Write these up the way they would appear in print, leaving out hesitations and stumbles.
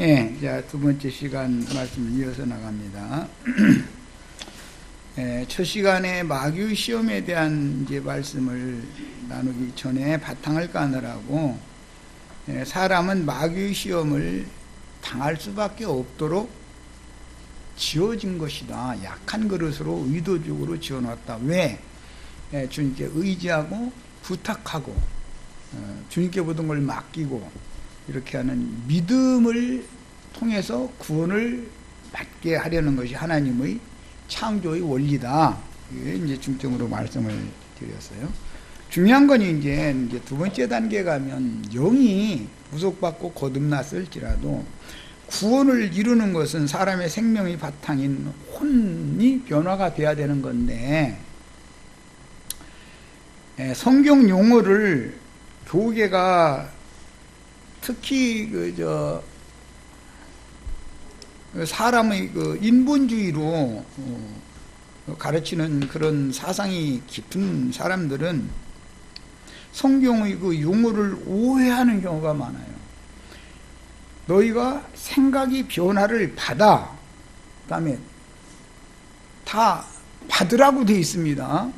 예, 자, 두 번째 시간 말씀을 이어서 나갑니다. 첫 시간에 마귀의 시험에 대한 이제 말씀을 나누기 전에 바탕을 까느라고 사람은 마귀의 시험을 당할 수밖에 없도록 지어진 것이다. 약한 그릇으로 의도적으로 지어놨다. 왜? 주님께 의지하고 부탁하고 주님께 모든 걸 맡기고 이렇게 하는 믿음을 통해서 구원을 받게 하려는 것이 하나님의 창조의 원리다. 이게 이제 중점으로 말씀을 드렸어요. 중요한 건 이제 두 번째 단계 가면 영이 구속받고 거듭났을지라도 구원을 이루는 것은 사람의 생명의 바탕인 혼이 변화가 돼야 되는 건데, 성경 용어를 교계가 특히 사람의 인본주의로 가르치는 그런 사상이 깊은 사람들은 성경의 용어를 오해하는 경우가 많아요. 너희가 생각이 변화를 받아, 그 다음에 다 받으라고 되어 있습니다.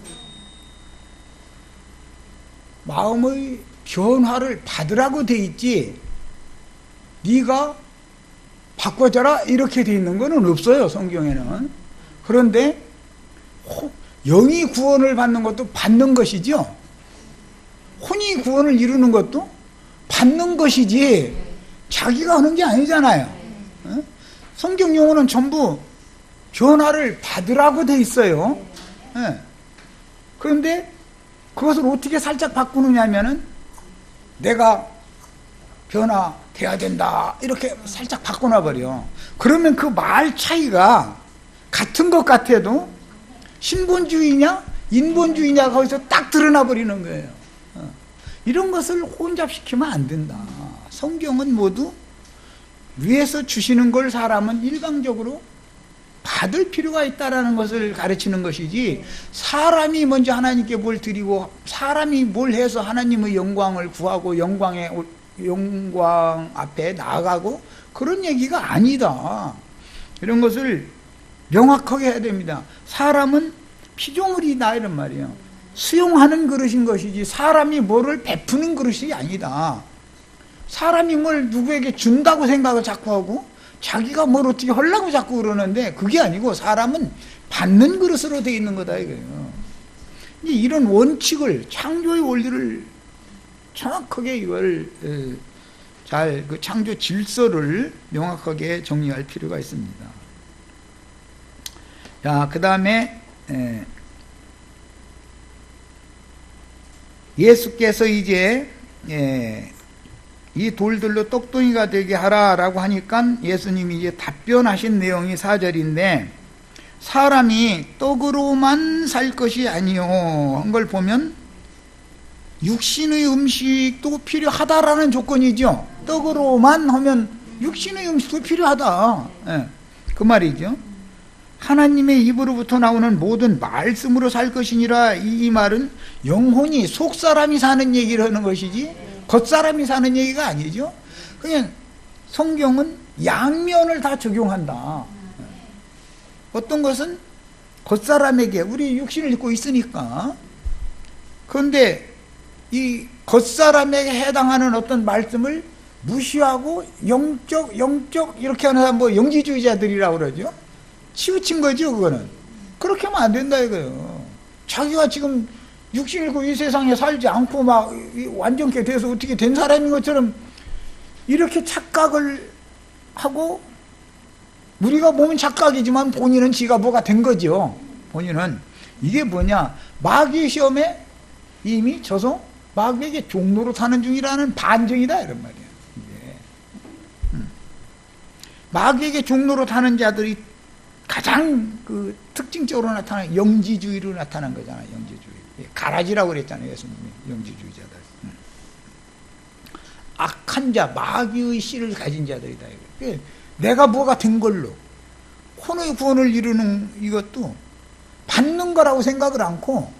마음의 변화를 받으라고 되어 있지 네가 바꿔줘라 이렇게 되어 있는 것은 없어요, 성경에는. 그런데 영이 구원을 받는 것도 받는 것이죠. 혼이 구원을 이루는 것도 받는 것이지 자기가 하는 게 아니잖아요. 성경 용어는 전부 변화를 받으라고 되어 있어요. 그런데 그것을 어떻게 살짝 바꾸느냐 하면은 내가 변화돼야 된다 이렇게 살짝 바꿔놔버려. 그러면 그 말 차이가 같은 것 같아도 신본주의냐 인본주의냐 거기서 딱 드러나 버리는 거예요. 이런 것을 혼잡시키면 안 된다. 성경은 모두 위에서 주시는 걸 사람은 일방적으로 받을 필요가 있다라는 것을 가르치는 것이지, 사람이 먼저 하나님께 뭘 드리고 사람이 뭘 해서 하나님의 영광을 구하고 영광 앞에 나아가고 그런 얘기가 아니다. 이런 것을 명확하게 해야 됩니다. 사람은 피조물이다 이런 말이에요. 수용하는 그릇인 것이지 사람이 뭐를 베푸는 그릇이 아니다. 사람이 뭘 누구에게 준다고 생각을 자꾸 하고 자기가 뭘 어떻게 하려고 자꾸 그러는데 그게 아니고 사람은 받는 그릇으로 되어 있는 거다 이거예요. 이런 원칙을, 창조의 원리를 정확하게 이걸 잘 그 창조 질서를 명확하게 정리할 필요가 있습니다. 자, 그 다음에 예수께서 이제 이 돌들로 떡덩이가 되게 하라라고 하니까 예수님이 이제 답변하신 내용이 4절인데, 사람이 떡으로만 살 것이 아니요 한 걸 보면 육신의 음식도 필요하다라는 조건이죠. 떡으로만 하면 육신의 음식도 필요하다. 그 말이죠. 하나님의 입으로부터 나오는 모든 말씀으로 살 것이니라. 이 말은 영혼이 속사람이 사는 얘기를 하는 것이지 겉사람이 사는 얘기가 아니죠. 그냥 성경은 양면을 다 적용한다. 어떤 것은 겉사람에게 우리 육신을 입고 있으니까. 그런데 이 겉사람에게 해당하는 어떤 말씀을 무시하고 영적 이렇게 하는 사람 뭐 영지주의자들이라고 그러죠. 치우친 거죠, 그거는. 그렇게 하면 안 된다 이거예요. 자기가 지금 육신을 입고 이 세상에 살지 않고 막 완전케 돼서 어떻게 된 사람인 것처럼 이렇게 착각을 하고, 우리가 보면 착각이지만 본인은 지가 뭐가 된 거죠. 본인은. 이게 뭐냐, 마귀의 시험에 이미 져서 마귀에게 종로로 사는 중이라는 반증이다 이런 말이에요. 마귀에게 종로로 타는 자들이 가장 그 특징적으로 나타나는 영지주의로 나타난 거잖아요. 영지주의. 가라지라고 그랬잖아요, 예수님이. 영지주의자들. 악한 자, 마귀의 씨를 가진 자들이다. 내가 뭐가 된 걸로 혼의 구원을 이루는 이것도 받는 거라고 생각을 않고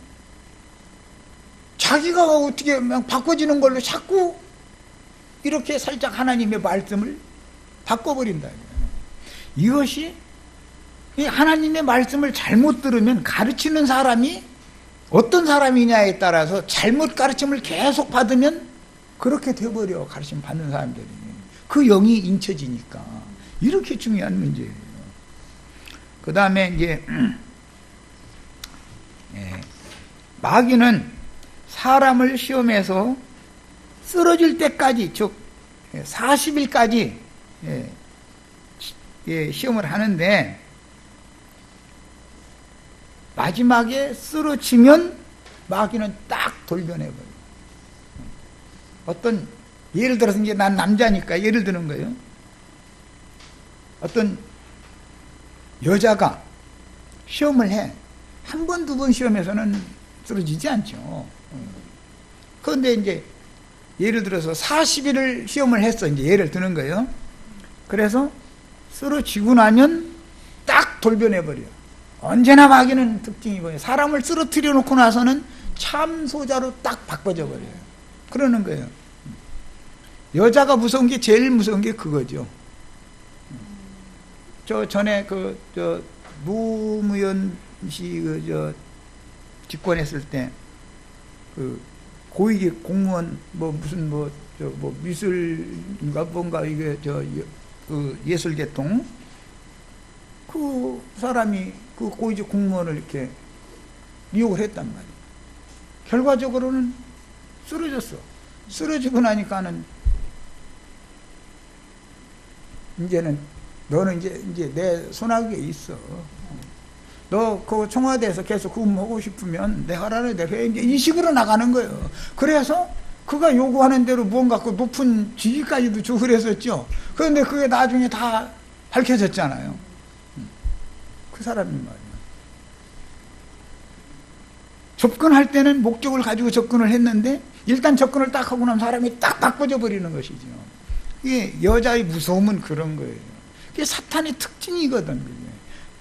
자기가 어떻게 바꿔지는 걸로 자꾸 이렇게 살짝 하나님의 말씀을 바꿔버린다. 이것이 하나님의 말씀을 잘못 들으면 가르치는 사람이 어떤 사람이냐에 따라서 잘못 가르침을 계속 받으면 그렇게 돼버려. 가르침 받는 사람들이 그 영이 인쳐지니까. 이렇게 중요한 문제예요. 그 다음에 이제 마귀는 사람을 시험해서 쓰러질 때까지, 즉 40일까지 시험을 하는데 마지막에 쓰러지면 마귀는 딱 돌변해버려요. 어떤 예를 들어서 이제 난 남자니까 예를 드는 거예요. 어떤 여자가 시험을 해. 한 번, 두 번 시험에서는 쓰러지지 않죠. 그런데 이제 예를 들어서 40일을 시험을 했어. 이제 예를 드는 거예요. 그래서 쓰러지고 나면 딱 돌변해버려요. 언제나 마귀는 특징이 뭐예요? 사람을 쓰러뜨려 놓고 나서는 참소자로 딱 바꿔져 버려요. 그러는 거예요. 여자가 무서운 게 제일 무서운 게 그거죠. 저 전에 노무현 씨 집권했을 때 고위직 공무원 미술인가 뭔가 이게 예술계통 그 사람이 그 고위직 공무원을 이렇게 미혹을 했단 말이에요. 결과적으로는 쓰러졌어. 쓰러지고 나니까는 이제는 너는 이제 내 손아귀에 있어. 너 그 청와대에서 계속 근무하고 싶으면 내 허락을 내가 해. 이제 이 식으로 나가는 거예요. 그래서 그가 요구하는 대로 무언가 그 높은 지위까지도 주고 그랬었죠. 그런데 그게 나중에 다 밝혀졌잖아요. 그 사람이 말이야. 접근할 때는 목적을 가지고 접근을 했는데 일단 접근을 딱 하고 나면 사람이 딱 바꿔져 버리는 것이죠. 이게 여자의 무서움은 그런 거예요. 그게 사탄의 특징이거든. 그게.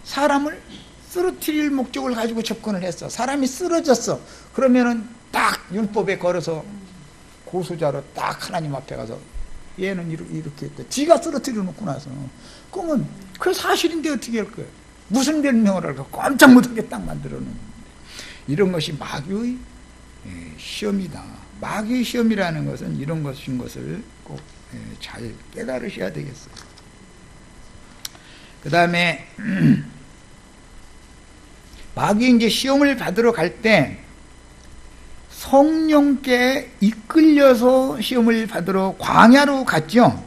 사람을 쓰러뜨릴 목적을 가지고 접근을 했어. 사람이 쓰러졌어. 그러면은 딱 율법에 걸어서 고소자로 딱 하나님 앞에 가서 얘는 이렇게 했다. 지가 쓰러뜨려 놓고 나서. 그러면 그게 사실인데 어떻게 할 거예요? 무슨 변명을 할까? 깜짝 못하게 딱 만들어 놓는 건데. 이런 것이 마귀의 시험이다. 마귀의 시험이라는 것은 이런 것인 것을 꼭 잘 깨달으셔야 되겠어요. 그 다음에 마귀 이제 시험을 받으러 갈 때 성령께 이끌려서 시험을 받으러 광야로 갔죠.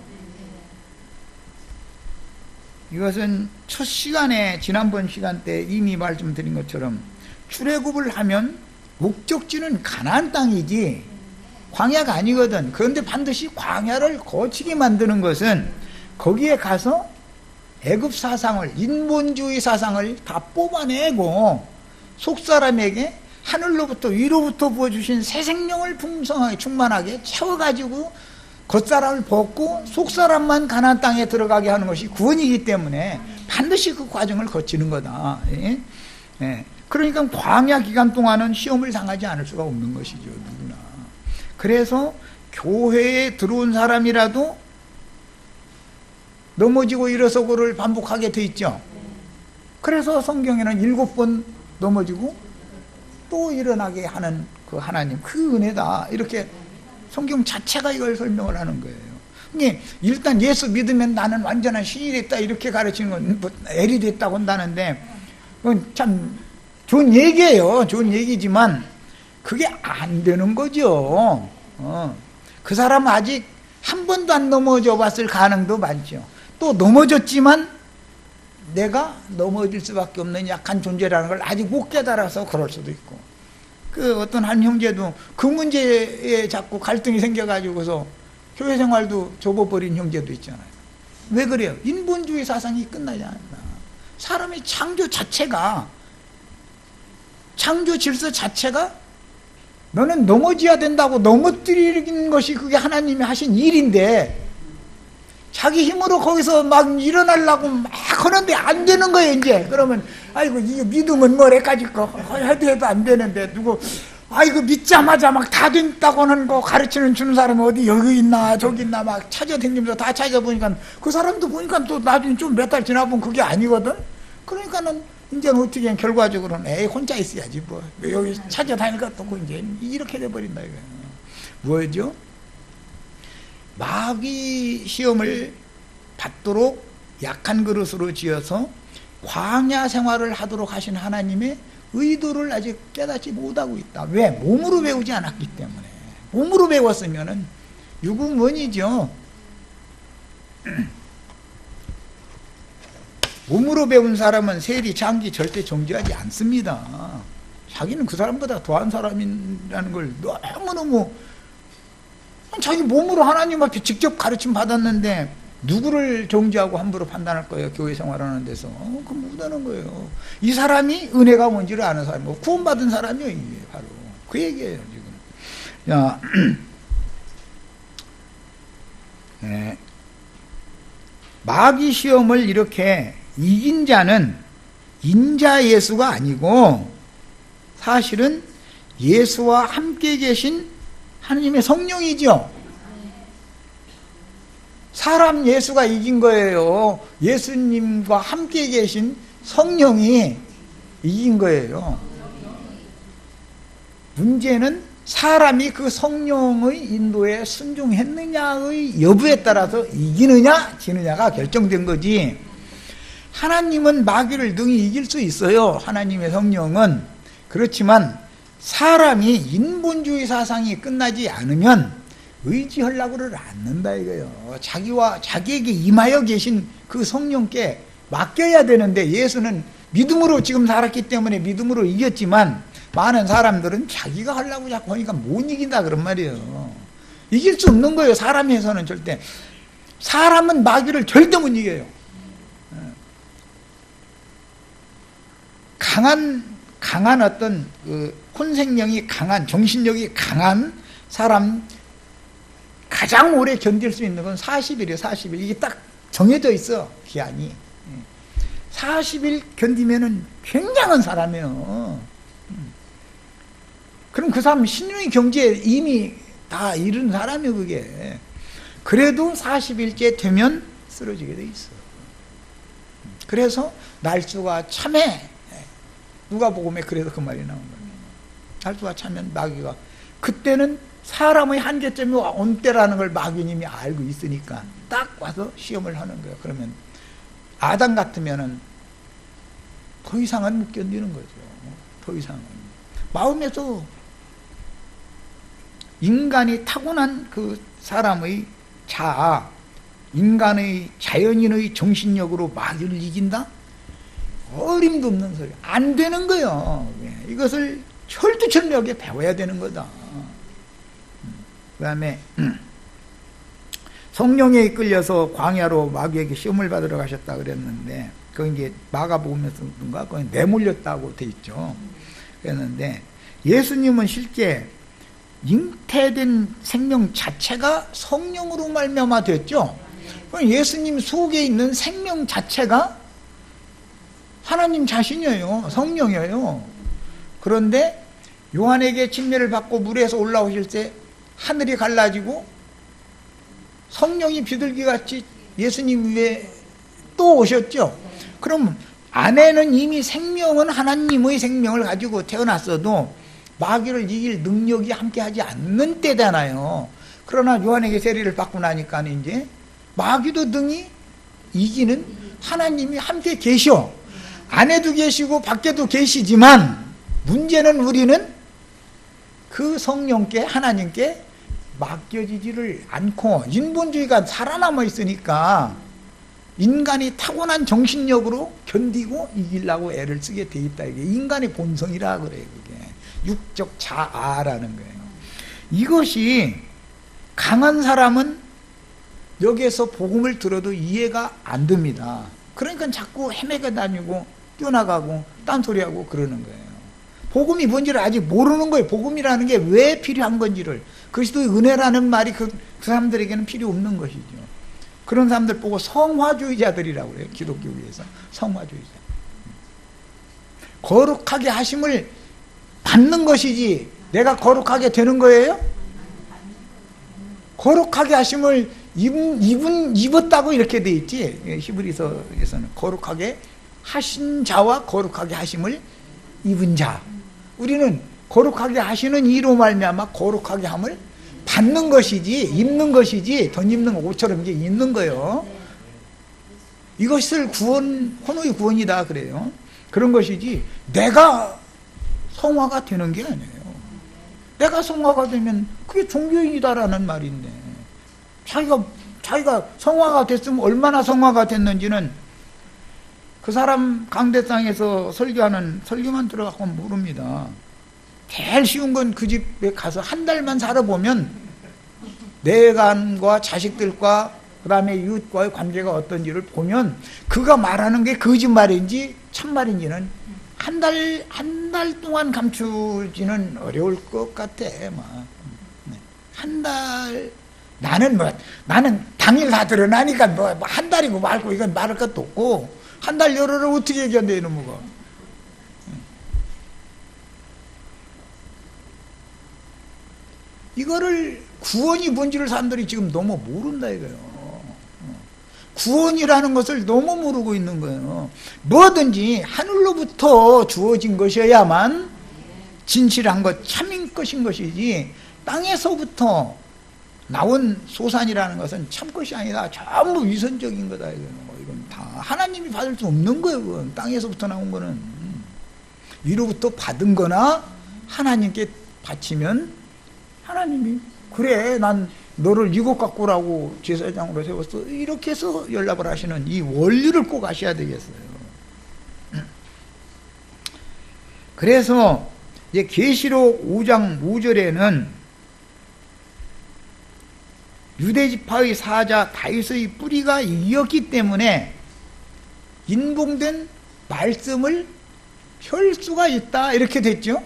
이것은 첫 시간에 지난번 시간 때 이미 말씀드린 것처럼 출애굽을 하면 목적지는 가나안 땅이지 광야가 아니거든. 그런데 반드시 광야를 거치게 만드는 것은 거기에 가서 애굽 사상을, 인본주의 사상을 다 뽑아내고 속사람에게 하늘로부터 위로부터 부어주신 새 생명을 풍성하게 충만하게 채워가지고 겉사람을 벗고 속사람만 가나안 땅에 들어가게 하는 것이 구원이기 때문에 반드시 그 과정을 거치는 거다. 그러니까 광야 기간 동안은 시험을 당하지 않을 수가 없는 것이죠. 누구나. 그래서 교회에 들어온 사람이라도 넘어지고 일어서고를 반복하게 돼 있죠. 그래서 성경에는 7번 넘어지고 또 일어나게 하는 그 하나님, 그 은혜다. 이렇게 성경 자체가 이걸 설명을 하는 거예요. 이게 일단 예수 믿으면 나는 완전한 신이 됐다 이렇게 가르치는 건 뭐 엘이 됐다고 한다는데 그건 참 좋은 얘기예요. 좋은 얘기지만 그게 안 되는 거죠. 그 사람은 아직 한 번도 안 넘어져 봤을 가능도 많죠. 또 넘어졌지만 내가 넘어질 수밖에 없는 약한 존재라는 걸 아직 못 깨달아서 그럴 수도 있고, 그 어떤 한 형제도 그 문제에 자꾸 갈등이 생겨가지고서 교회 생활도 접어버린 형제도 있잖아요. 왜 그래요? 인본주의 사상이 끝나지 않나. 사람의 창조 자체가, 창조 질서 자체가 너는 넘어져야 된다고 넘어뜨리는 것이 그게 하나님이 하신 일인데 자기 힘으로 거기서 막 일어나려고 막 하는데 안 되는 거예요. 이제 그러면 아이고 이 믿음은 뭐래까지 거 해도 안 되는데 누구 아이고 믿자마자 막 다 됐다고 하는 거 가르치는 주는 사람이 어디 여기 있나 저기 있나 막 찾아다니면서 다 찾아보니까 그 사람도 보니까 또 나중에 좀 몇 달 지나보면 그게 아니거든. 그러니까는 이제는 어떻게 결과적으로는 에이 혼자 있어야지 뭐 여기 찾아다니니까 또 이제 이렇게 돼버린다 이거예요. 뭐죠? 마귀 시험을 받도록 약한 그릇으로 지어서 광야 생활을 하도록 하신 하나님의 의도를 아직 깨닫지 못하고 있다. 왜? 몸으로 배우지 않았기 때문에. 몸으로 배웠으면은 유구문이죠. 몸으로 배운 사람은 세리, 장기 절대 정지하지 않습니다. 자기는 그 사람보다 더한 사람이라는 걸 너무너무 자기 몸으로 하나님 앞에 직접 가르침 받았는데 누구를 정지하고 함부로 판단할 거예요? 교회 생활하는 데서. 그 못하는 거예요. 이 사람이 은혜가 뭔지를 아는 사람이고 구원받은 사람이요. 이게 바로 그 얘기예요 지금. 야, 네. 마귀 시험을 이렇게 이긴 자는 인자 예수가 아니고 사실은 예수와 함께 계신 하나님의 성령이죠. 사람 예수가 이긴 거예요. 예수님과 함께 계신 성령이 이긴 거예요. 문제는 사람이 그 성령의 인도에 순종했느냐의 여부에 따라서 이기느냐 지느냐가 결정된 거지. 하나님은 마귀를 능히 이길 수 있어요. 하나님의 성령은. 그렇지만 사람이 인본주의 사상이 끝나지 않으면 의지하려고를 않는다 이거예요. 자기에게 임하여 계신 그 성령께 맡겨야 되는데 예수는 믿음으로 지금 살았기 때문에 믿음으로 이겼지만 많은 사람들은 자기가 하려고 자꾸 하니까 못 이긴다 그런 말이에요. 이길 수 없는 거예요. 사람에서는 절대. 사람은 마귀를 절대 못 이겨요. 강한 어떤 그 혼생력이 강한, 정신력이 강한 사람 가장 오래 견딜 수 있는 건 40일이에요. 40일. 이게 딱 정해져 있어. 기한이. 40일 견디면은 굉장한 사람이에요. 그럼 그 사람 신의 경지에 이미 다 이른 사람이에요. 그게. 그래도 40일째 되면 쓰러지게 돼 있어. 그래서 날수가 참해. 누가복음에 그래서 그 말이 나온 거예요. 날수가 차면 마귀가. 그때는 사람의 한계점이 온 때라는 걸 마귀님이 알고 있으니까 딱 와서 시험을 하는 거예요. 그러면 아담 같으면은 더 이상은 못 견디는 거죠. 더 이상은. 마음에서 인간이 타고난 그 사람의 자아, 인간의 자연인의 정신력으로 마귀를 이긴다? 어림도 없는 소리. 안 되는 거예요. 이것을 철두철미하게 배워야 되는 거다. 그 다음에 성령에 이끌려서 광야로 마귀에게 시험을 받으러 가셨다 그랬는데 그건 이제 마가복음에서인가 거기 내몰렸다고 돼 있죠. 그랬는데 예수님은 실제 잉태된 생명 자체가 성령으로 말미암아 됐죠. 예수님 속에 있는 생명 자체가 하나님 자신이에요. 성령이에요. 그런데 요한에게 침례를 받고 물에서 올라오실 때 하늘이 갈라지고 성령이 비둘기같이 예수님 위에 또 오셨죠. 그럼 안에는 이미 생명은 하나님의 생명을 가지고 태어났어도 마귀를 이길 능력이 함께하지 않는 때잖아요. 그러나 요한에게 세례를 받고 나니까 이제 마귀도 능히 이기는 하나님이 함께 계셔. 안에도 계시고 밖에도 계시지만 문제는 우리는 그 성령께 하나님께 맡겨지지를 않고 인본주의가 살아남아 있으니까 인간이 타고난 정신력으로 견디고 이기려고 애를 쓰게 돼 있다. 이게 인간의 본성이라 그래요. 그게 육적 자아라는 거예요. 이것이 강한 사람은 여기에서 복음을 들어도 이해가 안 됩니다. 그러니까 자꾸 헤매게 다니고 뛰어나가고 딴소리하고 그러는 거예요. 복음이 뭔지를 아직 모르는 거예요. 복음이라는 게 왜 필요한 건지를. 그리스도의 은혜라는 말이 그 사람들에게는 필요 없는 것이죠. 그런 사람들 보고 성화주의자들이라고 그래요. 기독교에서 성화주의자. 거룩하게 하심을 받는 것이지 내가 거룩하게 되는 거예요? 거룩하게 하심을 입었다고 이렇게 돼 있지. 히브리서에서는 거룩하게 하신 자와 거룩하게 하심을 입은 자. 우리는 거룩하게 하시는 이로 말미암아 거룩하게 함을 받는 것이지, 입는 것이지, 덧입는 옷처럼 이게 입는 거예요. 이것을 구원, 혼의 구원이다 그래요. 그런 것이지 내가 성화가 되는 게 아니에요. 내가 성화가 되면 그게 종교인이다라는 말인데, 자기가 성화가 됐으면 얼마나 성화가 됐는지는 그 사람 강대상에서 설교하는 설교만 들어가고 모릅니다. 제일 쉬운 건 그 집에 가서 한 달만 살아보면 내간과 자식들과 그 다음에 이웃과의 관계가 어떤지를 보면 그가 말하는 게 거짓말인지 참말인지는 한 달 동안 감추지는 어려울 것 같아. 한 달, 나는 당일 다 드러나니까 한 달이고 말고 이건 말할 것도 없고, 한 달 열흘을 어떻게 얘기한대, 이놈의 거. 이거를 구원이 뭔지를 사람들이 지금 너무 모른다 이거예요. 구원이라는 것을 너무 모르고 있는 거예요. 뭐든지 하늘로부터 주어진 것이어야만 진실한 것, 참인 것인 것이지, 땅에서부터 나온 소산이라는 것은 참 것이 아니다. 전부 위선적인 거다. 이건 다 하나님이 받을 수 없는 거예요. 그건. 땅에서부터 나온 거는 위로부터 받은 거나 하나님께 바치면 하나님이 그래, 난 너를 이것 갖고라고 제사장으로 세웠어, 이렇게 해서 연락을 하시는 이 원리를 꼭 아셔야 되겠어요. 그래서 이제 계시록 5장 5절에는 유대지파의 사자 다윗의 뿌리가 이었기 때문에 인봉된 말씀을 펼 수가 있다 이렇게 됐죠.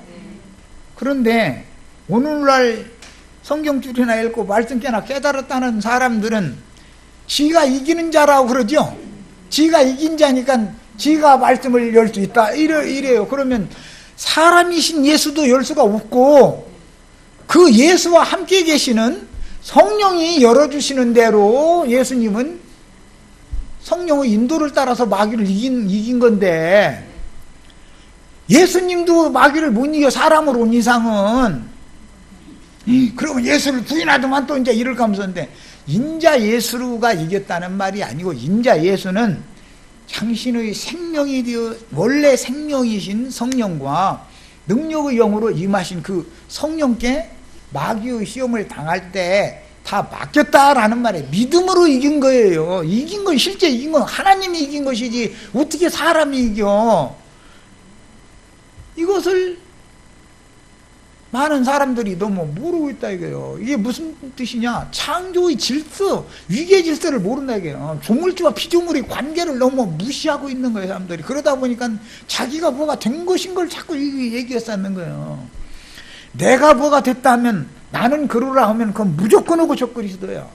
그런데 오늘날 성경줄이나 읽고 말씀 깨나 깨달았다는 사람들은 지가 이기는 자라고 그러죠. 지가 이긴 자니까 지가 말씀을 열 수 있다 이래요. 그러면 사람이신 예수도 열 수가 없고, 그 예수와 함께 계시는 성령이 열어주시는 대로 예수님은 성령의 인도를 따라서 마귀를 이긴 건데, 예수님도 마귀를 못 이겨, 사람으로 온 이상은. 그러면 예수를 부인하더만 또 이제 이럴 감사인데, 인자 예수가 이겼다는 말이 아니고, 인자 예수는 당신의 생명이 되어 원래 생명이신 성령과 능력의 영으로 임하신 그 성령께 마귀의 시험을 당할 때 다 맡겼다라는 말에 믿음으로 이긴 거예요. 이긴 건, 실제 이긴 건 하나님이 이긴 것이지 어떻게 사람이 이겨. 이것을 많은 사람들이 너무 모르고 있다 이거예요. 이게 무슨 뜻이냐? 창조의 질서, 위계 질서를 모른다 이거예요. 조물주와 피조물의 관계를 너무 무시하고 있는 거예요, 사람들이. 그러다 보니까 자기가 뭐가 된 것인 걸 자꾸 얘기해서 하는 거예요. 내가 뭐가 됐다 하면, 나는 그러라 하면 그건 무조건 오고 적그리스도야.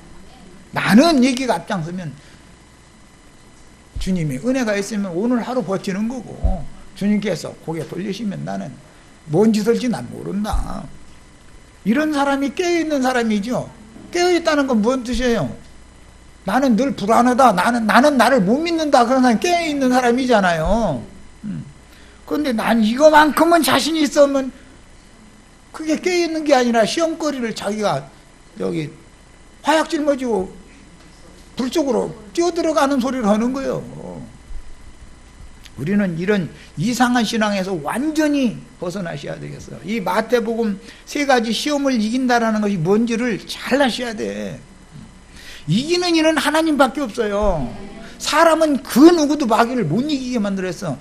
나는 얘기가 앞장서면 주님이 은혜가 있으면 오늘 하루 버티는 거고, 주님께서 고개 돌리시면 나는 뭔 짓을지 난 모른다. 이런 사람이 깨어있는 사람이죠. 깨어있다는 건 뭔 뜻이에요? 나는 늘 불안하다, 나는 나를 못 믿는다, 그런 사람이 깨어있는 사람이잖아요. 그런데 난 이거만큼은 자신이 있으면, 그게 깨어있는 게 아니라 시험거리를 자기가 여기 화약 짊어지고 불 쪽으로 뛰어들어가는 소리를 하는 거예요. 우리는 이런 이상한 신앙에서 완전히 벗어나셔야 되겠어요. 이 마태복음 3가지 시험을 이긴다라는 것이 뭔지를 잘 아셔야 돼. 이기는 이는 하나님밖에 없어요. 사람은 그 누구도 마귀를 못 이기게 만들었어.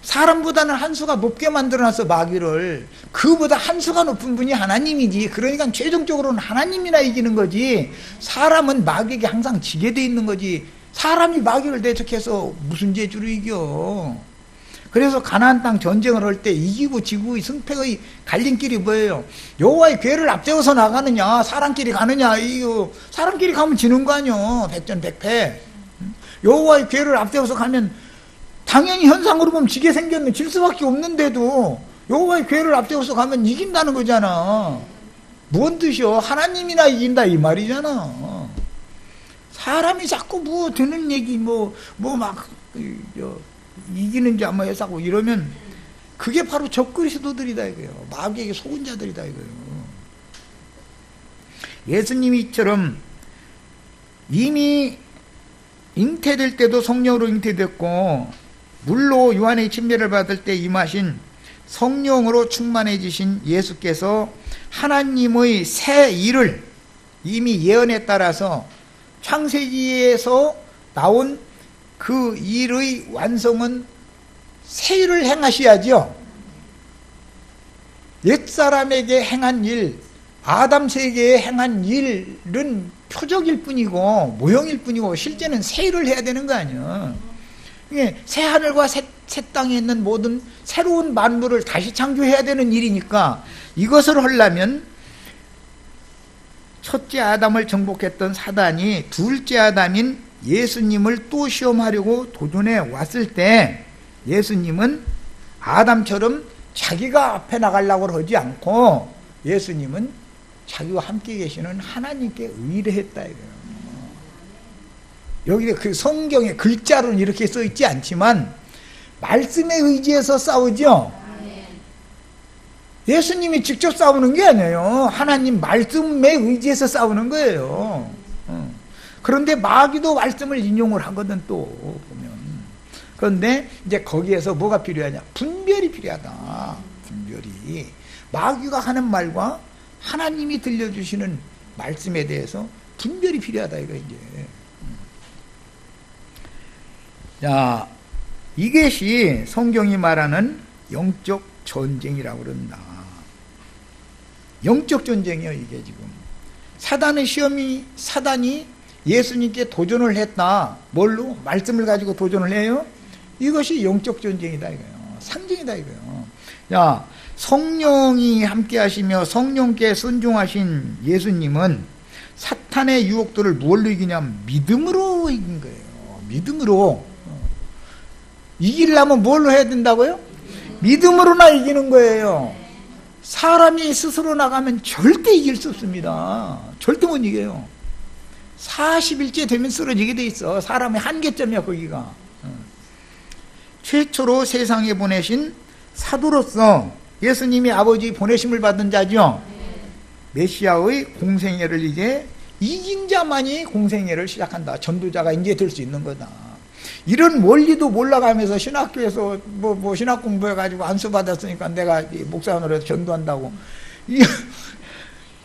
사람보다는 한 수가 높게 만들어놨어, 마귀를. 그보다 한 수가 높은 분이 하나님이지. 그러니까 최종적으로는 하나님이나 이기는 거지, 사람은 마귀에게 항상 지게 돼 있는 거지. 사람이 마귀를 대적해서 무슨 재주로 이겨. 그래서 가나안 땅 전쟁을 할 때 이기고 지고의 승패의 갈림길이 뭐예요? 여호와의 궤를 앞세워서 나가느냐, 사람끼리 가느냐. 이거 사람끼리 가면 지는 거 아니요, 백전백패. 여호와의 궤를 앞세워서 가면 당연히 현상으로 보면 지게 생겼는, 질 수밖에 없는데도 여호와의 교회를 앞세워서 가면 이긴다는 거잖아. 뭔 뜻이요? 하나님이나 이긴다 이 말이잖아. 사람이 자꾸 뭐 듣는 얘기 막 이기는지 아마 해사고 이러면 그게 바로 적그리스도들이다 이거예요. 마귀에게 속은 자들이다 이거예요. 예수님이처럼 이미 잉태될 때도 성령으로 잉태됐고 물로 요한의 침례를 받을 때 임하신 성령으로 충만해지신 예수께서 하나님의 새 일을 이미 예언에 따라서 창세기에서 나온 그 일의 완성은 새 일을 행하셔야죠. 옛사람에게 행한 일, 아담 세계에 행한 일은 표적일 뿐이고 모형일 뿐이고 실제는 새 일을 해야 되는 거 아니야. 새 하늘과 새 땅에 있는 모든 새로운 만물을 다시 창조해야 되는 일이니까 이것을 하려면 첫째 아담을 정복했던 사단이 둘째 아담인 예수님을 또 시험하려고 도전해 왔을 때 예수님은 아담처럼 자기가 앞에 나가려고 하지 않고 예수님은 자기와 함께 계시는 하나님께 의뢰했다 이거예요. 여기 그 성경에 글자로는 이렇게 써 있지 않지만 말씀에 의지해서 싸우죠. 예수님이 직접 싸우는 게 아니에요. 하나님 말씀에 의지해서 싸우는 거예요. 그런데 마귀도 말씀을 인용을 하거든 또 보면. 그런데 이제 거기에서 뭐가 필요하냐? 분별이 필요하다. 분별이. 마귀가 하는 말과 하나님이 들려주시는 말씀에 대해서 분별이 필요하다 이거 이제. 자, 이것이 성경이 말하는 영적 전쟁이라고 그런다. 영적 전쟁이에요 이게 지금. 사단이 예수님께 도전을 했다. 뭘로? 말씀을 가지고 도전을 해요. 이것이 영적 전쟁이다 이거예요. 상징이다 이거예요. 자, 성령이 함께 하시며 성령께 순종하신 예수님은 사탄의 유혹들을 뭘로 이기냐면 믿음으로 이긴 거예요. 믿음으로. 이기려면 뭘로 해야 된다고요? 믿음으로나 이기는 거예요. 사람이 스스로 나가면 절대 이길 수 없습니다. 절대 못 이겨요. 40일째 되면 쓰러지게 돼 있어. 사람의 한계점이야 거기가. 최초로 세상에 보내신 사도로서 예수님이 아버지 보내심을 받은 자죠. 메시아의 공생애를 이제 이긴 자만이 공생애를 시작한다. 전도자가 이제 될 수 있는 거다. 이런 원리도 몰라가면서 신학교에서 뭐 신학 공부해가지고 안수 받았으니까 내가 목사원으로 해서 전도한다고.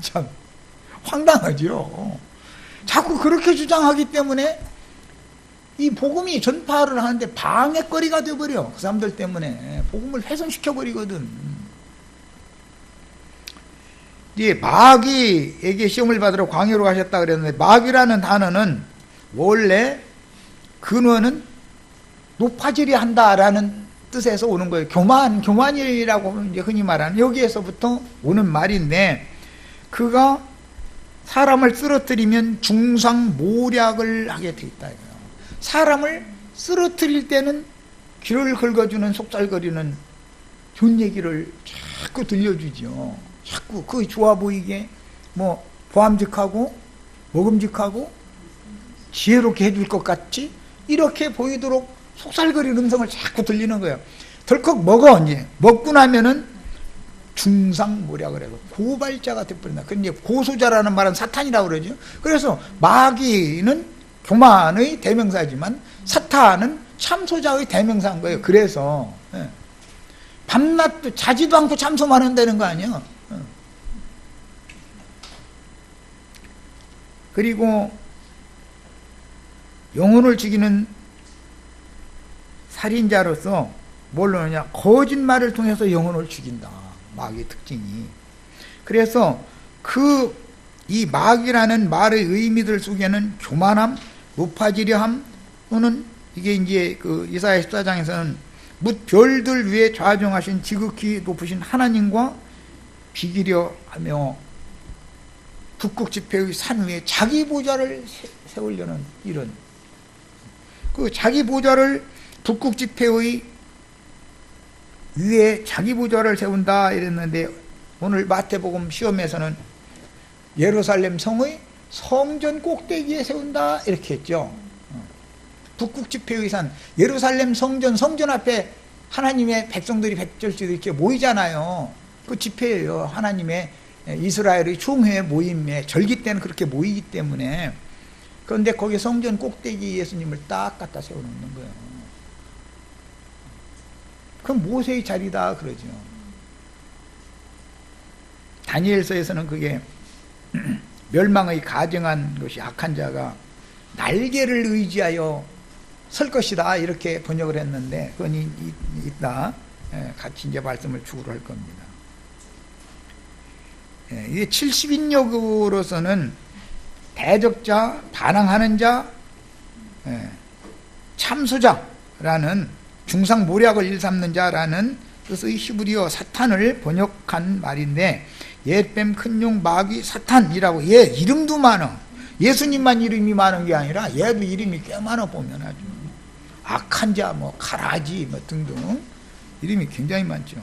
참 황당하죠. 자꾸 그렇게 주장하기 때문에 이 복음이 전파를 하는데 방해거리가 되어버려. 그 사람들 때문에 복음을 훼손시켜버리거든. 이제 마귀에게 시험을 받으러 광야로 가셨다 그랬는데 마귀라는 단어는 원래 근원은 높아지려 한다라는 뜻에서 오는 거예요. 교만이라고 이제 흔히 말하는 여기에서부터 오는 말인데 그가 사람을 쓰러뜨리면 중상모략을 하게 돼 있다. 사람을 쓰러뜨릴 때는 귀를 긁어주는 속살거리는 좋은 얘기를 자꾸 들려주죠. 자꾸 그게 좋아 보이게 뭐 보암직하고 먹음직하고 지혜롭게 해줄 것 같지 이렇게 보이도록 속살거리는 음성을 자꾸 들리는 거예요. 덜컥 먹어. 이제 먹고 나면은 중상모략을 해서 고발자가 돼버린다. 근데 고소자라는 말은 사탄이라고 그러죠. 그래서 마귀는 교만의 대명사지만 사탄은 참소자의 대명사인 거예요. 그래서 밤낮도 자지도 않고 참소만 한다는 거 아니야. 그리고 영혼을 죽이는 살인자로서 뭘로 하냐? 거짓말을 통해서 영혼을 죽인다. 마귀의 특징이. 그래서 이 마귀라는 말의 의미들 속에는 교만함, 높아지려함, 또는 이게 이제 그 이사야 14장에서는 뭇 별들 위에 좌정하신 지극히 높으신 하나님과 비기려 하며 북극지폐의 산 위에 자기 보좌를 세우려는 이런 그 자기 보좌를 북극지폐의 위에 자기 보좌를 세운다 이랬는데 오늘 마태복음 시험에서는 예루살렘 성의 성전 꼭대기에 세운다 이렇게 했죠. 북극집회의산 예루살렘 성전 앞에 하나님의 백성들이 백절들이 이렇게 모이잖아요. 그 집회예요. 하나님의 이스라엘의 총회 모임에 절기 때는 그렇게 모이기 때문에. 그런데 거기 성전 꼭대기 예수님을 딱 갖다 세워놓는 거예요. 그럼 모세의 자리다 그러죠. 다니엘서에서는 그게 멸망의 가증한 것이 악한 자가 날개를 의지하여 설 것이다 이렇게 번역을 했는데 그건 있다. 같이 이제 말씀을 추구를 할 겁니다. 이게 70인역으로서는 대적자, 반항하는 자, 참소자라는 중상모략을 일삼는 자라는 뜻의 히브리어 사탄을 번역한 말인데 옛뱀, 큰용, 마귀, 사탄이라고 얘 이름도 많아. 예수님만 이름이 많은 게 아니라 얘도 이름이 꽤 많아 보면 아주 악한 자, 뭐 가라지 뭐 등등 이름이 굉장히 많죠.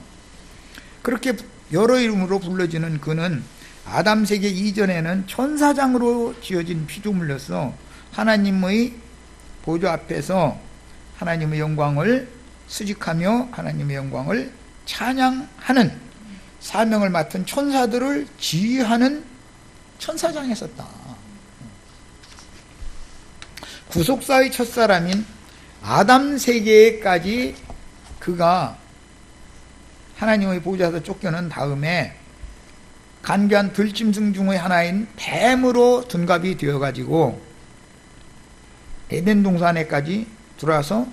그렇게 여러 이름으로 불러지는 그는 아담 세계 이전에는 천사장으로 지어진 피조물로서 하나님의 보좌 앞에서 하나님의 영광을 수직하며 하나님의 영광을 찬양하는 사명을 맡은 천사들을 지휘하는 천사장에 섰다. 구속사의 첫사람인 아담 세계까지 그가 하나님의 보좌에서 쫓겨난 다음에 간교한 들짐승 중의 하나인 뱀으로 둔갑이 되어가지고 에덴 동산에까지 들어와서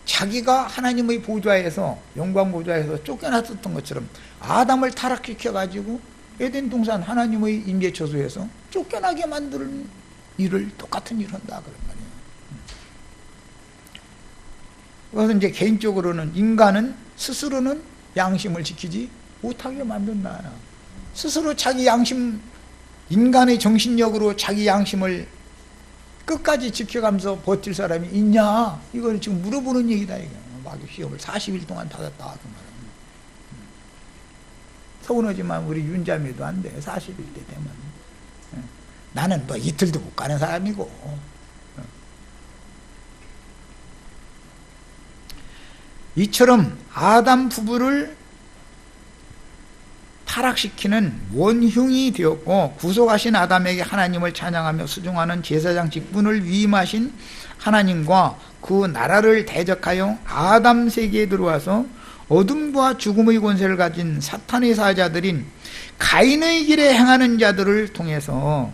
자기가 하나님의 보좌에서 영광 보좌에서 쫓겨났었던 것처럼 아담을 타락시켜가지고 에덴 동산 하나님의 임재처소에서 쫓겨나게 만드는 일을 똑같은 일을 한다 그런 말이에요. 그래서 이제 개인적으로는 인간은 스스로는 양심을 지키지 못하게 만든다. 스스로 자기 양심, 인간의 정신력으로 자기 양심을 끝까지 지켜가면서 버틸 사람이 있냐? 이걸 지금 물어보는 얘기다. 이거. 마귀 시험을 40일 동안 받았다. 그 말은. 서운하지만 우리 윤자매도 안 돼. 40일 때 되면. 나는 뭐 이틀도 못 가는 사람이고. 이처럼 아담 부부를 타락시키는 원흉이 되었고 구속하신 아담에게 하나님을 찬양하며 수종하는 제사장 직분을 위임하신 하나님과 그 나라를 대적하여 아담 세계에 들어와서 어둠과 죽음의 권세를 가진 사탄의 사자들인 가인의 길에 행하는 자들을 통해서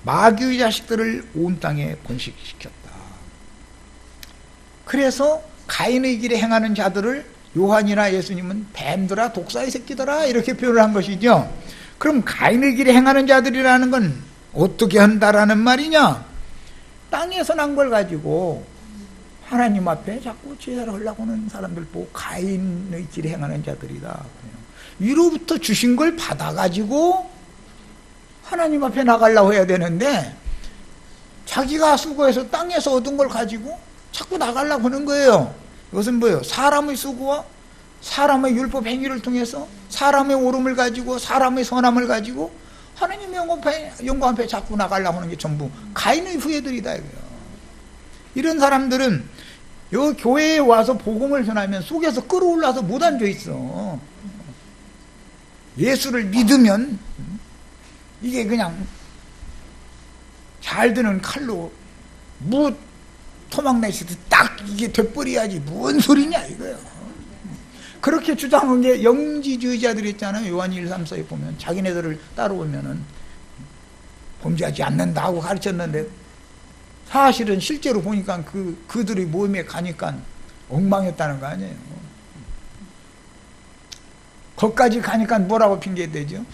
마귀의 자식들을 온 땅에 번식시켰다. 그래서 가인의 길에 행하는 자들을 요한이나 예수님은 뱀들아 독사의 새끼들아 이렇게 표현을 한 것이죠. 그럼 가인의 길에 행하는 자들이라는 건 어떻게 한다라는 말이냐? 땅에서 난 걸 가지고 하나님 앞에 자꾸 제사를 하려고 하는 사람들 보고 가인의 길에 행하는 자들이다. 위로부터 주신 걸 받아가지고 하나님 앞에 나가려고 해야 되는데 자기가 수고해서 땅에서 얻은 걸 가지고 자꾸 나가려고 하는 거예요. 이것은 뭐예요? 사람의 수고와 사람의 율법 행위를 통해서 사람의 옳음을 가지고 사람의 선함을 가지고 하나님의 영광 앞에 자꾸 나가려고 하는 게 전부 가인의 후예들이다 이거예요. 이런 사람들은 요 교회에 와서 복음을 전하면 속에서 끌어올라서 못 앉아 있어. 예수를 믿으면 이게 그냥 잘 드는 칼로 토막내시듯 딱 이게 돼버려야지 뭔 소리냐 이거예요. 그렇게 주장한 게 영지주의자들이 있잖아요. 요한 1, 3, 4에 보면 자기네들을 따라오면은 범죄하지 않는다고 가르쳤는데 사실은 실제로 보니까 그들의 모임에 가니까 엉망이었다는 거 아니에요. 거기까지 가니까 뭐라고 핑계대죠?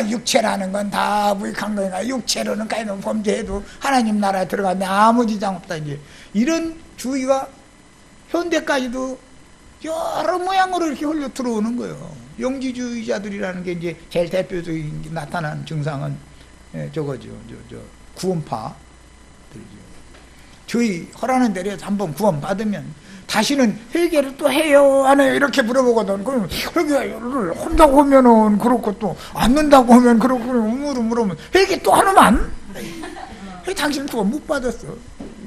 육체라는 건 다 무익한 거니까 육체로는 가면 범죄해도 하나님 나라에 들어가면 아무 지장 없다. 이제 이런 주의가 현대까지도 여러 모양으로 이렇게 흘러 들어오는 거예요. 영지주의자들이라는 게 이제 제일 대표적인 나타난 증상은 저거죠. 구원파들이죠. 저희 허라는 대로 한번 구원 받으면 다시는 회개를 또 해요 안 해요 이렇게 물어보거든. 그럼 회개를 한다고 하면은 그렇고 또 안 는다고 하면 그렇고 물으면 회개 또 하나만 당신은 그거 못 받았어.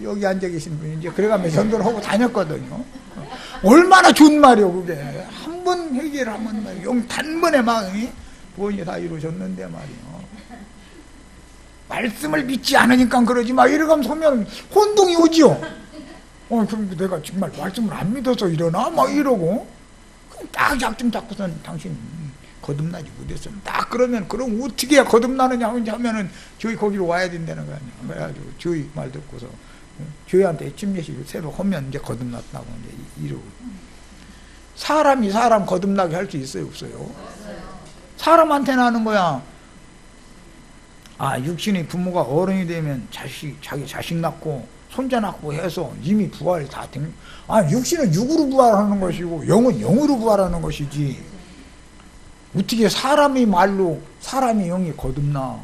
여기 앉아 계신 분이 이제 그래가면 전도를 하고 다녔거든요. 얼마나 좋은 말이요 그게. 한 번 회개를 하면 영 단번에 마음이 구원이 다 이루어졌는데 말이요. 말씀을 믿지 않으니까 그러지 마 이러가면서 하면 혼동이 오지요. 그럼 내가 정말 말씀을 안 믿어서 이러나 막 이러고 딱 약점 잡고선 당신 거듭나지 못했어. 딱 그러면 그럼 어떻게 해야 거듭나느냐 하면은 저희 거기로 와야 된다는 거 아니야. 그래가지고 저희 말 듣고서 저희한테 침례식을 새로 하면 이제 거듭났다고 이제 이러고. 사람이 사람 거듭나게 할 수 있어요 없어요? 사람한테는 하는 거야. 육신의 부모가 어른이 되면 자기 자식 낳고 손자 낳고 해서 이미 부활이 다 된. 육신은 육으로 부활하는 것이고 영은 영으로 부활하는 것이지. 어떻게 사람의 말로 사람의 영이 거듭나?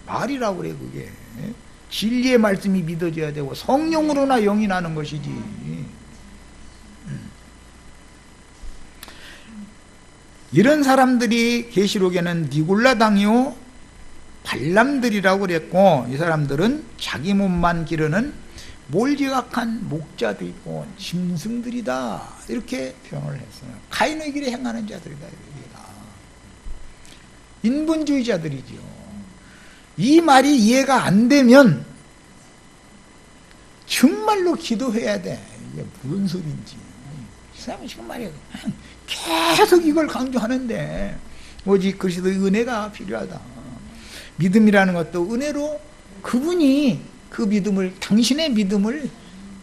말이라고 그래 그게. 진리의 말씀이 믿어져야 되고 성령으로나 영이 나는 것이지. 이런 사람들이 계시록에는 니골라당이요 발람들이라고 그랬고, 이 사람들은 자기 몸만 기르는 몰지각한 목자들이고 짐승들이다 이렇게 표현을 했어요. 가인의 길에 행하는 자들이다. 인본주의자들이죠. 이 말이 이해가 안 되면 정말로 기도해야 돼. 이게 무슨 소리인지. 이 사람이 지금 말이야 계속 이걸 강조하는데 오직 그리스도의 은혜가 필요하다. 믿음이라는 것도 은혜로 그분이 그 믿음을 당신의 믿음을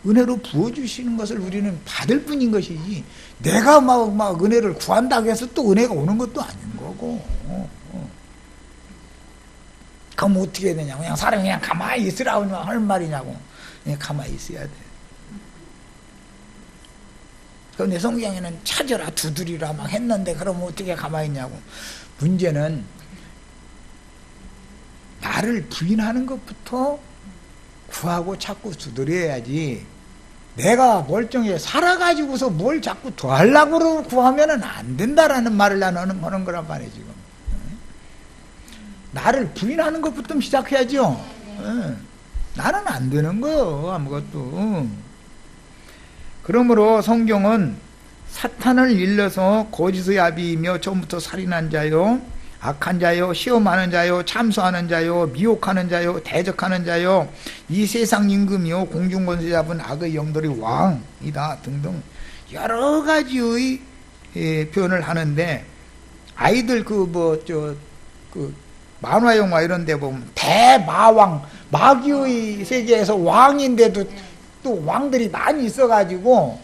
은혜로 부어주시는 것을 우리는 받을 뿐인 것이지 내가 막 은혜를 구한다고 해서 또 은혜가 오는 것도 아닌 거고. 그럼 어떻게 해야 되냐고. 그냥 사람이 그냥 가만히 있으라고 할 말이냐고. 그냥 가만히 있어야 돼. 그런데 성경에는 찾아라 두드리라 막 했는데 그럼 어떻게 가만히 있냐고. 문제는 나를 부인하는 것부터 구하고 자꾸 두드려야지 내가 멀쩡히 살아가지고서 뭘 자꾸 더 하려고 구하면 안 된다라는 말을 나는 하는 거란 말이에요 지금. 나를 부인하는 것부터 시작해야죠. 나는 안 되는 거예요 아무것도. 그러므로 성경은 사탄을 일러서 거짓의 아비이며 처음부터 살인한 자요 악한 자요 시험하는 자요 참소하는 자요 미혹하는 자요 대적하는 자요 이 세상 임금이요 공중권세 잡은 악의 영들의 왕이다 등등 여러 가지의 표현을 하는데 아이들 만화 영화 이런 데 보면 대마왕 마귀의 세계에서 왕인데도 또 왕들이 많이 있어가지고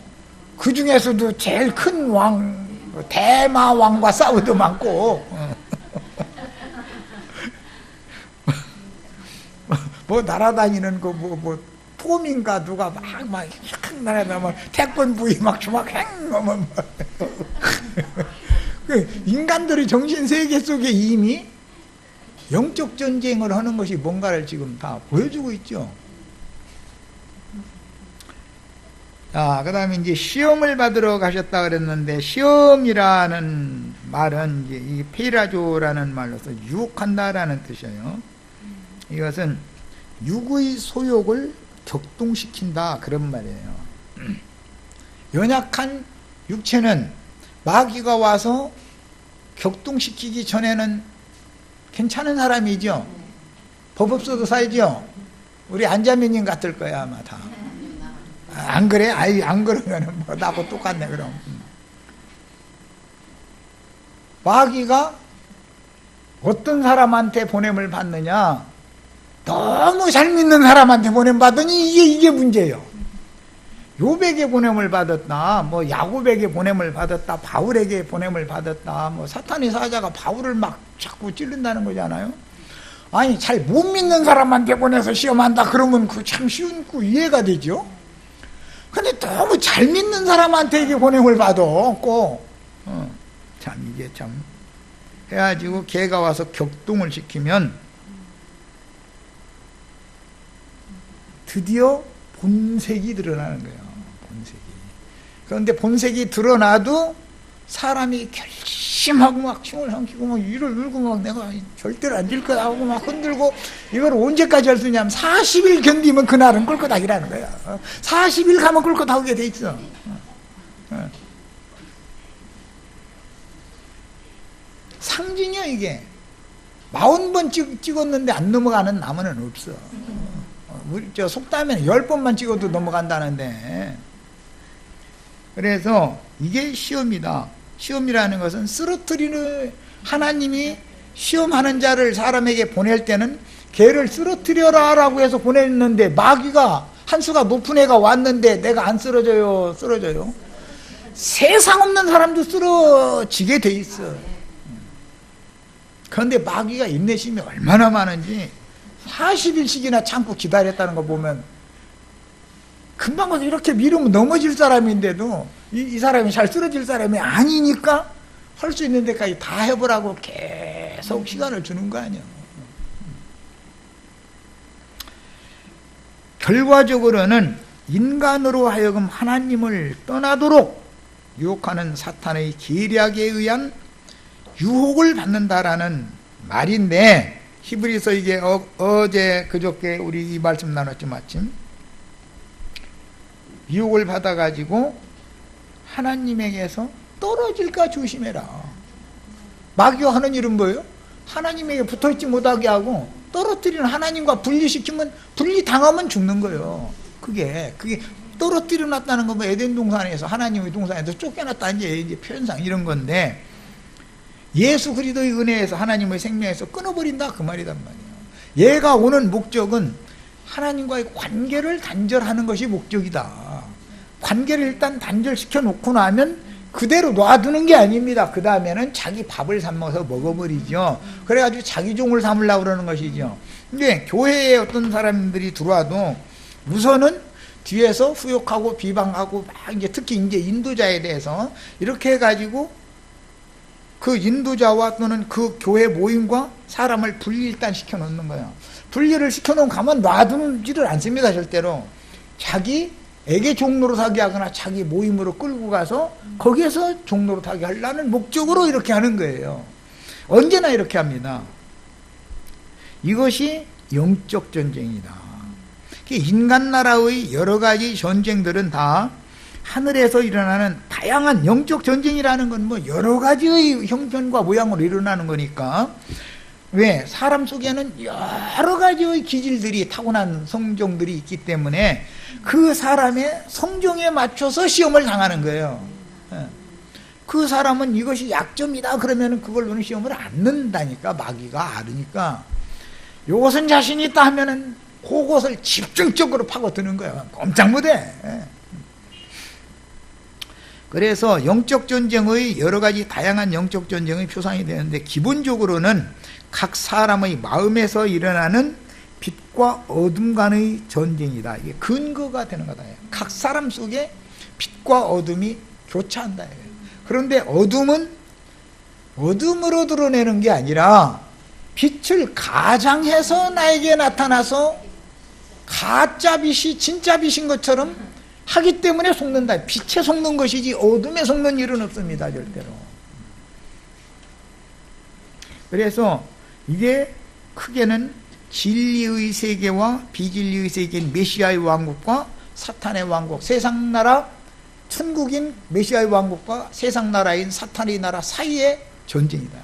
그 중에서도 제일 큰 왕 대마왕과 싸우도 많고 뭐 날아다니는 폼인가 누가 막 날아다니면 태권부이 막 주막행 인간들의 정신 세계 속에 이미 영적 전쟁을 하는 것이 뭔가를 지금 다 보여주고 있죠. 그 다음에 이제 시험을 받으러 가셨다 그랬는데, 시험이라는 말은 이제 이 페이라조라는 말로서 유혹한다라는 뜻이에요. 이것은 육의 소욕을 격동시킨다 그런 말이에요. 연약한 육체는 마귀가 와서 격동시키기 전에는 괜찮은 사람이죠. 법 없어도 살죠. 우리 안자매님 같을 거야 아마 다. 안 그래? 안 그러면 뭐 나하고 똑같네 그럼. 마귀가 어떤 사람한테 보냄을 받느냐? 너무 잘 믿는 사람한테 보냄 받으니 이게 문제예요. 요백에 보냄을 받았다, 뭐 야곱에게 보냄을 받았다, 바울에게 보냄을 받았다, 뭐 사탄의 사자가 바울을 막 자꾸 찌른다는 거잖아요. 아니 잘 못 믿는 사람한테 보내서 시험한다 그러면 그 참 쉬운 거 이해가 되죠. 근데 너무 잘 믿는 사람한테 이게 보냄을 받았고, 참 이게 참 해가지고 걔가 와서 격동을 시키면 드디어 본색이 드러나는 거예요. 본색이. 그런데 본색이 드러나도 사람이 결심하고 막 힘을 삼키고 막 이를 울고 막 내가 절대로 안 질 거다 하고 막 흔들고 이걸 언제까지 할 수 있냐면 40일 견디면 그날은 꿀꺽하기라는 거야. 40일 가면 꿀꺽하게 돼 있어. 상징이야 이게. 40번 찍었는데 안 넘어가는 나무는 없어. 우리 저 속담에는 10번만 찍어도 넘어간다는데. 그래서 이게 시험이다. 시험이라는 것은 쓰러뜨리는, 하나님이 시험하는 자를 사람에게 보낼 때는 걔를 쓰러뜨려라 라고 해서 보냈는데, 마귀가 한 수가 높은 애가 왔는데 내가 안 쓰러져요? 쓰러져요? 세상 없는 사람도 쓰러지게 돼 있어. 그런데 마귀가 인내심이 얼마나 많은지 40일씩이나 참고 기다렸다는 거 보면, 금방 가서 이렇게 미루면 넘어질 사람인데도 이 사람이 잘 쓰러질 사람이 아니니까 할 수 있는 데까지 다 해보라고 계속 시간을 주는 거 아니야. 결과적으로는 인간으로 하여금 하나님을 떠나도록 유혹하는 사탄의 계략에 의한 유혹을 받는다라는 말인데, 히브리서 이게 어제 그저께 우리 이 말씀 나눴죠 마침. 유혹을 받아가지고 하나님에게서 떨어질까 조심해라. 마귀가 하는 일은 뭐예요? 하나님에게 붙어있지 못하게 하고 떨어뜨리는, 하나님과 분리시키면, 분리당하면 죽는 거예요. 그게 떨어뜨려 놨다는 건 뭐 에덴 동산에서, 하나님의 동산에서 쫓겨났다는 게 이제 표현상 이런 건데, 예수 그리스도의 은혜에서, 하나님의 생명에서 끊어버린다 그 말이단 말이에요. 얘가 오는 목적은 하나님과의 관계를 단절하는 것이 목적이다. 관계를 일단 단절시켜 놓고 나면 그대로 놔두는 게 아닙니다. 그 다음에는 자기 밥을 삼아서 먹어버리죠. 그래가지고 자기 종을 삼으려고 그러는 것이죠. 근데 교회에 어떤 사람들이 들어와도 우선은 뒤에서 후욕하고 비방하고 막 이제 특히 이제 인도자에 대해서 이렇게 해가지고 그 인도자와 또는 그 교회 모임과 사람을 분리 일단 시켜놓는 거예요. 분리를 시켜놓으면 가만 놔두지를 않습니다. 절대로. 자기에게 종노릇하게 하거나 자기 모임으로 끌고 가서 거기에서 종노릇하게 하려는 목적으로 이렇게 하는 거예요. 언제나 이렇게 합니다. 이것이 영적 전쟁이다. 인간 나라의 여러 가지 전쟁들은 다 하늘에서 일어나는 다양한 영적 전쟁이라는 건 뭐 여러 가지의 형편과 모양으로 일어나는 거니까. 왜? 사람 속에는 여러 가지의 기질들이, 타고난 성종들이 있기 때문에 그 사람의 성종에 맞춰서 시험을 당하는 거예요. 그 사람은 이것이 약점이다 그러면 그걸로는 시험을 안 넣는다니까. 마귀가 알으니까. 요것은 자신 있다 하면은 그것을 집중적으로 파고드는 거예요. 꼼짝 못해. 그래서 영적 전쟁의 여러 가지 다양한 영적 전쟁의 표상이 되는데, 기본적으로는 각 사람의 마음에서 일어나는 빛과 어둠 간의 전쟁이다. 이게 근거가 되는 거다. 각 사람 속에 빛과 어둠이 교차한다. 그런데 어둠은 어둠으로 드러내는 게 아니라 빛을 가장해서 나에게 나타나서 가짜 빛이 진짜 빛인 것처럼 하기 때문에 속는다. 빛에 속는 것이지 어둠에 속는 일은 없습니다. 절대로. 그래서 이게 크게는 진리의 세계와 비진리의 세계인 메시아의 왕국과 사탄의 왕국, 세상 나라, 천국인 메시아의 왕국과 세상 나라인 사탄의 나라 사이의 전쟁이다.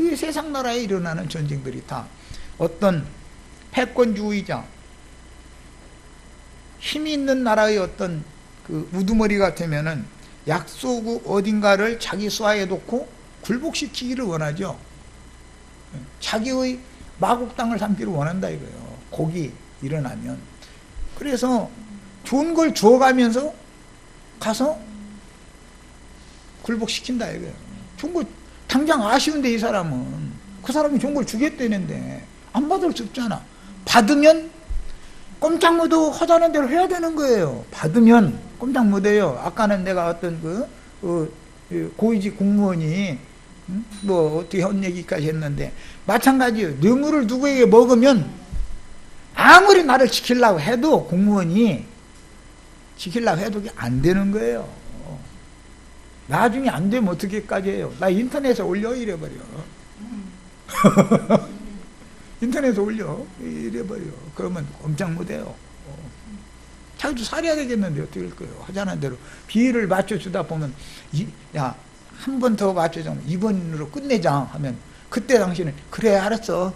이 세상 나라에 일어나는 전쟁들이 다 어떤 패권주의자, 힘이 있는 나라의 어떤 그 우두머리가 되면은 약소국 어딘가를 자기 수하에 놓고 굴복시키기를 원하죠. 자기의 마국 땅을 삼기를 원한다 이거예요. 곡이 일어나면. 그래서 좋은 걸 주어가면서 가서 굴복시킨다 이거예요. 좋은 걸 당장 아쉬운데 이 사람은 그 사람이 좋은 걸 주겠다는데 안 받을 수 없잖아. 받으면 꼼짝 못하고 하자는 대로 해야 되는 거예요. 받으면 꼼짝 못해요. 아까는 내가 어떤 고위직 공무원이 뭐 어떻게 한 얘기까지 했는데 마찬가지예요. 뇌물을 누구에게 먹으면 아무리 나를 지키려고 해도 공무원이 지키려고 해도 안 되는 거예요. 나중에 안 되면 어떻게까지 해요? 나 인터넷에 올려 이래버려. 인터넷에 올려 이래버려. 그러면 엄청 못해요. 자기도 살아야 되겠는데 어떻게 할 거예요? 하자는 대로 비율을 맞춰주다 보면 야, 한 번 더 맞춰주면 2번으로 끝내자 하면 그때 당신은 그래 알았어.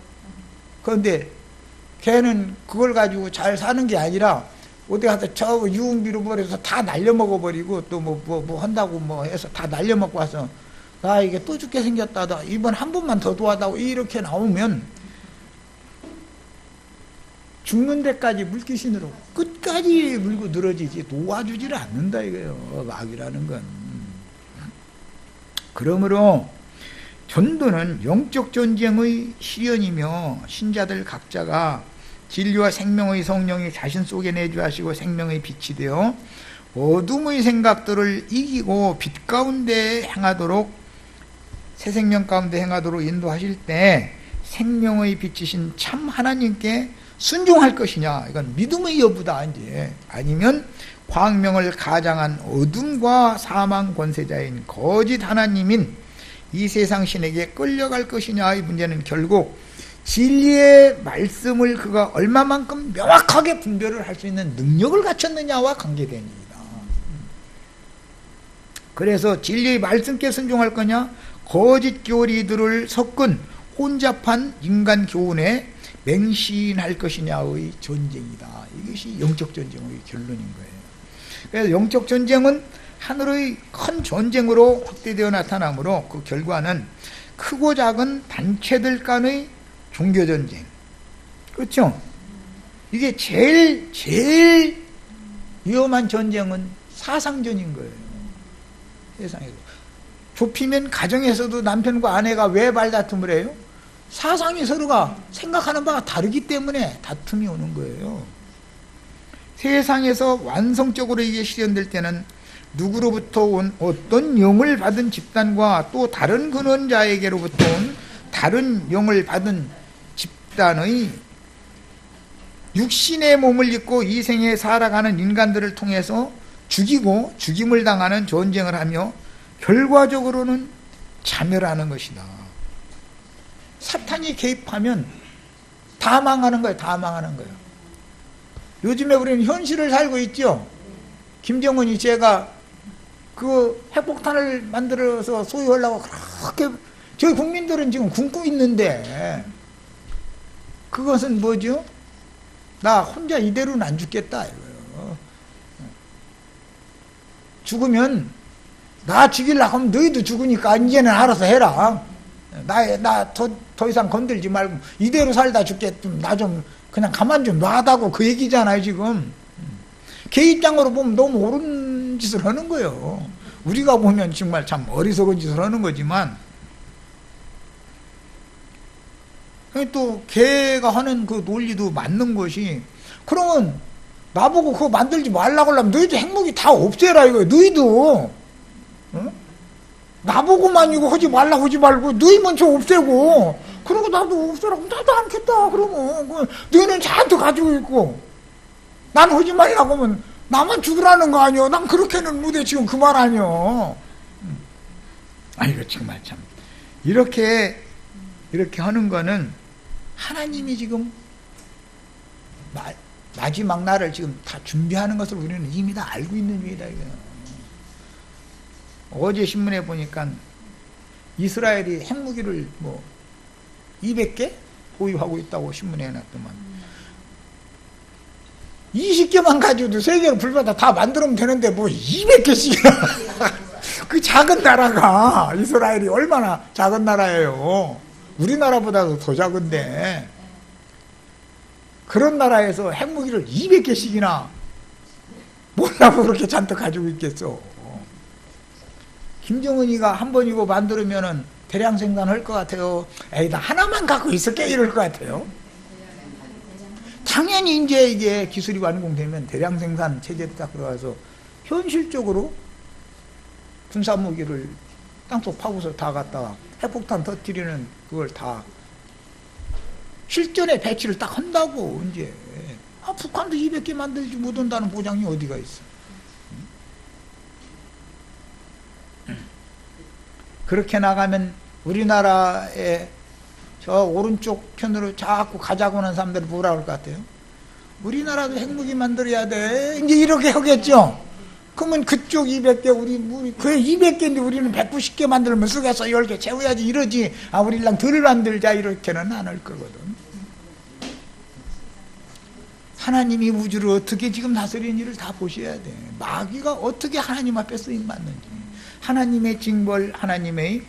그런데 걔는 그걸 가지고 잘 사는 게 아니라 어디 가서 저 유흥비로 버려서 다 날려먹어버리고 또 뭐 한다고 뭐 해서 다 날려먹고 와서 나 이게 또 죽게 생겼다. 이번 한 번만 더 도와다오. 이렇게 나오면 죽는 데까지 물귀신으로 끝까지 물고 늘어지지 놓아주지를 않는다 이거예요. 마귀라는 건. 그러므로 전도는 영적 전쟁의 실현이며 신자들 각자가 진리와 생명의 성령이 자신 속에 내주하시고 생명의 빛이 되어 어둠의 생각들을 이기고 빛 가운데 행하도록 새 생명 가운데 행하도록 인도하실 때 생명의 빛이신 참 하나님께 순종할 것이냐, 이건 믿음의 여부다 이제. 아니면 광명을 가장한 어둠과 사망 권세자인 거짓 하나님인 이 세상 신에게 끌려갈 것이냐, 이 문제는 결국 진리의 말씀을 그가 얼마만큼 명확하게 분별을 할 수 있는 능력을 갖췄느냐와 관계됩니다. 그래서 진리의 말씀께 순종할 거냐, 거짓 교리들을 섞은 혼잡한 인간 교훈에 맹신할 것이냐의 전쟁이다. 이것이 영적 전쟁의 결론인 거예요. 그래서 영적 전쟁은 하늘의 큰 전쟁으로 확대되어 나타나므로 그 결과는 크고 작은 단체들 간의 종교전쟁. 그렇죠? 이게 제일 위험한 전쟁은 사상전인 거예요. 세상에서. 좁히면 가정에서도 남편과 아내가 왜 말다툼을 해요? 사상이 서로가 생각하는 바가 다르기 때문에 다툼이 오는 거예요. 세상에서 완성적으로 이게 실현될 때는 누구로부터 온 어떤 영을 받은 집단과 또 다른 근원자에게로부터 온 다른 영을 받은 집단의 육신의 몸을 입고 이 생에 살아가는 인간들을 통해서 죽이고 죽임을 당하는 전쟁을 하며 결과적으로는 자멸하는 것이다. 사탄이 개입하면 다 망하는 거예요. 다 망하는 거예요. 요즘에 우리는 현실을 살고 있죠. 김정은이 제가 그 핵폭탄을 만들어서 소유하려고 그렇게 저희 국민들은 지금 굶고 있는데 그것은 뭐죠? 나 혼자 이대로는 안 죽겠다 이거예요. 죽으면 나 죽이려고 하면 너희도 죽으니까 이제는 알아서 해라. 나 더 이상 건들지 말고 이대로 살다 죽게 나 좀 그냥 가만 좀 놔다고 그 얘기잖아요 지금. 걔 입장으로 보면 너무 옳은 짓을 하는 거예요. 우리가 보면 정말 참 어리석은 짓을 하는 거지만 또 걔가 하는 그 논리도 맞는 것이, 그러면 나보고 그거 만들지 말라고 하려면 너희도 핵무기 다 없애라 이거예요. 너희도 나보고만 이거 하지 말라고 하지 말고 너희 먼저 없애고, 그러고 나도 없애라고 나도 않겠다 그러면 너희는 잔뜩 가지고 있고 난 하지 말라고 하면 나만 죽으라는 거 아니여. 난 그렇게는 못해. 지금 그 말 아니여. 이거 정말 참 이렇게 하는 거는 하나님이 지금 마지막 날을 지금 다 준비하는 것을 우리는 이미 다 알고 있는 중이다 이거예요. 어제 신문에 보니까 이스라엘이 핵무기를 뭐 200개 보유하고 있다고 신문에 해놨더만. 20개만 가지고도 세계로 불마다 다 만들면 되는데 뭐 200개씩이나 그 작은 나라가, 이스라엘이 얼마나 작은 나라예요. 우리나라보다도 더 작은데 그런 나라에서 핵무기를 200개씩이나 뭐라고 그렇게 잔뜩 가지고 있겠어. 김정은이가 한 번 이거 만들면은 대량 생산할 것 같아요. 에이, 나 하나만 갖고 있을게 이럴 것 같아요. 당연히 이제 이게 기술이 완공되면 대량 생산 체제로 딱 들어가서 현실적으로 군사무기를 땅속 파고서 다 갖다가 핵폭탄 터뜨리는 그걸 다 실전에 배치를 딱 한다고. 이제 북한도 200개 만들지 못한다는 보장이 어디가 있어. 그렇게 나가면 우리나라의 저 오른쪽 편으로 자꾸 가자고 하는 사람들은 뭐라 그럴 것 같아요? 우리나라도 핵무기 만들어야 돼. 이제 이렇게 하겠죠? 그러면 그쪽 200개, 우리 그 200개인데 우리는 190개 만들면 쑥에서 10개 채워야지 이러지. 아, 우리랑 덜 만들자 이렇게는 안 할 거거든. 하나님이 우주를 어떻게 지금 다스리는 일을 다 보셔야 돼. 마귀가 어떻게 하나님 앞에 쓰임받는지. 하나님의 징벌, 하나님의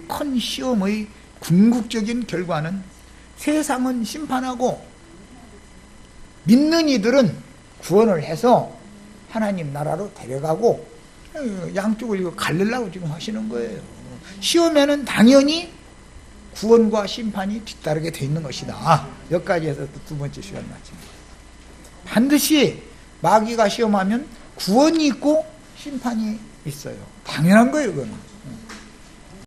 큰 시험의 궁극적인 결과는 세상은 심판하고 믿는 이들은 구원을 해서 하나님 나라로 데려가고 양쪽을 이거 갈르려고 지금 하시는 거예요. 시험에는 당연히 구원과 심판이 뒤따르게 돼 있는 것이다. 여기까지 해서 또 두 번째 시간 마칩니다. 반드시 마귀가 시험하면 구원이 있고 심판이 있어요. 당연한 거예요, 그거는.